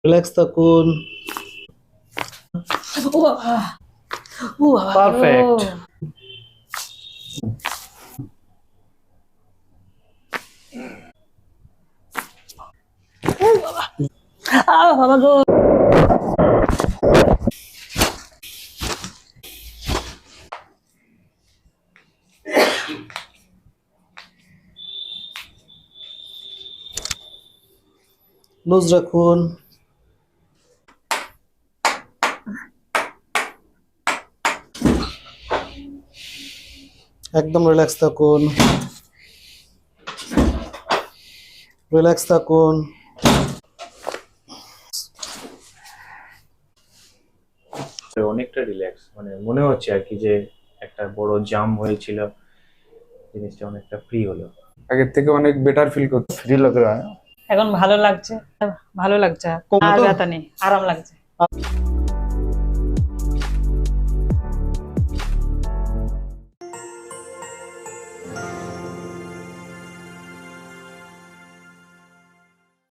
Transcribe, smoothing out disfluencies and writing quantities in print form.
Relax থাকুন। ও বাবা, ও বাবা, পারফেক্ট। বাবা গো। লুজ রাখুন। একদম রিল্যাক্স থাকুন, রিল্যাক্স থাকুন। অনেকটা রিল্যাক্স, মানে মনে হচ্ছে আর কি যে একটা বড় জাম হয়েছিল, জিনিসটা অনেকটা ফ্রি হলো। আগের থেকে অনেক বেটার ফিল করতে फ्री लग रहा है। এখন ভালো লাগছে, ভালো লাগছে, আর কমলো তো? ব্যথা নেই, আরাম লাগছে।